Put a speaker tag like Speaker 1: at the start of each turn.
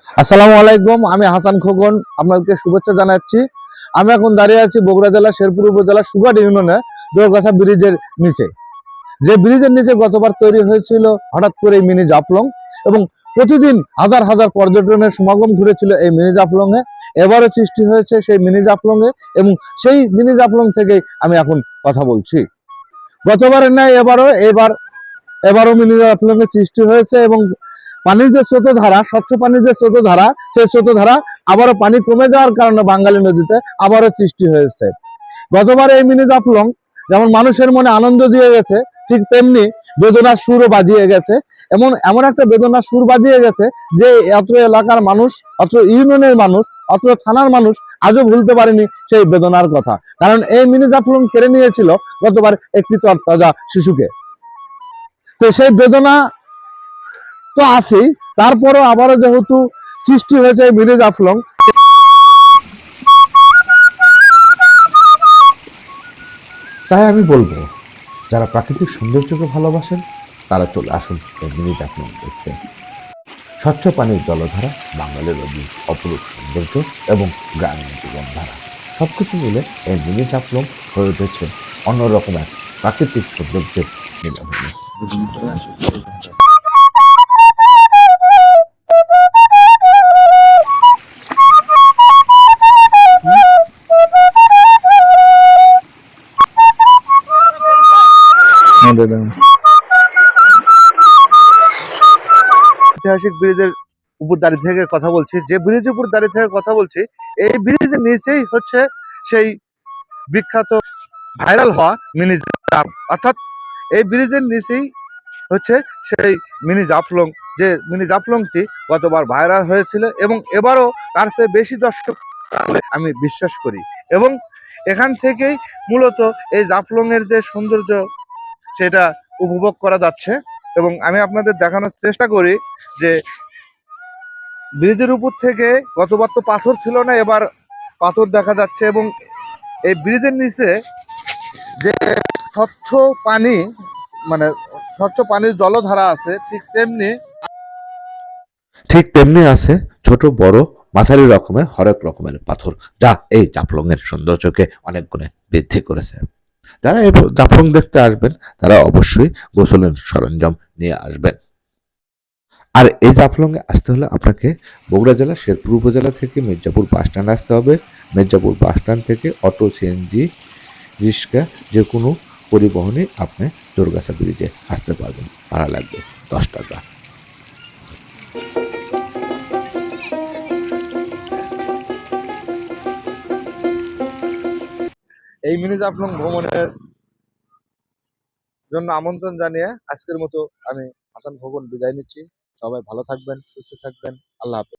Speaker 1: আসসালামু আলাইকুম, আমি হাসান খোকন আপনাদেরকে শুভেচ্ছা জানাচ্ছি। আমি এখন দাঁড়িয়ে আছি বগুড়া জেলা শেরপুর উপজেলা সুগাট ইউনিয়নে দোরগাছা ব্রিজের নিচে। যে ব্রিজের নিচে গতবার তৈরি হয়েছিল হঠাৎ করে মিনি জাফলং, এবং প্রতিদিন হাজার হাজার পর্যটনের সমাগম ঘুরেছিল এই মিনি জাফলংয়ে। এবারও সৃষ্টি হয়েছে সেই মিনি জাফলংয়ে, এবং সেই মিনি জাফলং থেকেই আমি এখন কথা বলছি। গতবারের ন্যায় এবারও মিনি জাফলংয়ের সৃষ্টি হয়েছে, এবং পানির যে স্রোতধারা, স্বচ্ছ পানির যে স্রোতধারা, সেই স্রোতধারা আবারও পানি কমে যাওয়ার কারণে বাঙালি নদীতে আবারও সৃষ্টি হয়েছে। গতবার এই মিনি জাফলং যেমন মানুষের মনে আনন্দ দিয়ে গেছে, ঠিক তেমনি বেদনার সুরও বাজিয়ে গেছে। এমন এমন একটা বেদনার সুর বাজিয়ে গেছে যে অত্র এলাকার মানুষ, অত্র ইউনিয়নের মানুষ, অত্র থানার মানুষ আজও ভুলতে পারেনি সেই বেদনার কথা। কারণ এই মিনি জাফলং কেড়ে নিয়েছিল গতবার একটি তরতাজা শিশুকে। তো সেই বেদনা তো আছেই, তারপরও আবারও যেহেতু সৃষ্টি হয়েছে মিনি জাফলং,
Speaker 2: তাই আমি বলবো, যারা প্রাকৃতিক সৌন্দর্যকে ভালোবাসেন তারা চলে আসুন এই মিনি জাফলং দেখতে। স্বচ্ছ পানির জলধারা, বাঙালির নদী, অপরূপ সৌন্দর্য এবং গ্রামীণ জীবনধারা সবকিছু মিলে এই মিনি জাফলং হয়ে উঠেছে অন্যরকম এক প্রাকৃতিক সৌন্দর্যের মিলনভূমি।
Speaker 1: ঐতিহাসিক ব্রিজের উপর দাঁড়িয়ে থেকে কথা বলছি, যে ব্রিজের উপর দাঁড়িয়ে থেকে কথা বলছি, এই ব্রিজের নিচেই হচ্ছে সেই বিখ্যাত ভাইরাল হওয়া মিনি জাফলং। অর্থাৎ এই ব্রিজের নিচেই হচ্ছে সেই মিনি জাফলং, যে মিনি জাফলংটি গতবার ভাইরাল হয়েছিল, এবং এবারও তার চেয়ে বেশি দর্শক আমি বিশ্বাস করি। এবং এখান থেকেই মূলত এই জাফলং এর যে সৌন্দর্য সেটা উপভোগ করা যাচ্ছে। এবং আমি আপনাদের দেখানোর চেষ্টা করি যে ব্রিজের উপর থেকে গতবার তো পাথর ছিল না, এবার পাথর দেখা যাচ্ছে, এবং এই ব্রিজের নিচে যে স্বচ্ছ পানি, মানে স্বচ্ছ পানির জলধারা আছে, ঠিক তেমনি আছে ছোট বড় মাঝারি রকমের হরেক রকমের পাথর, যা এই জাফলং এর সৌন্দর্যকে অনেক গুণে বৃদ্ধি করেছে। যারা এই জাফলং দেখতে আসবেন তারা অবশ্যই গোসলের সরঞ্জাম নিয়ে আসবেন। আর এই জাফলংয়ে আসতে হলে আপনাকে বগুড়া জেলা শেরপুর উপজেলা থেকে মির্জাপুর বাস স্ট্যান্ড আসতে হবে। মির্জাপুর বাস স্ট্যান্ড থেকে অটো, সিএনজি, রিক্সা যে কোনো পরিবহনে আপনি দোরগাছা ব্রিজে আসতে পারবেন। ভাড়া লাগবে 10 টাকা। এই মিনি জাফলং ভ্রমণের জন্য আমন্ত্রণ জানিয়ে আজকের মতো আমি হাসান খোকন বিদায় নিচ্ছি। সবাই ভালো থাকবেন, সুস্থ থাকবেন। আল্লাহ হাফেজ।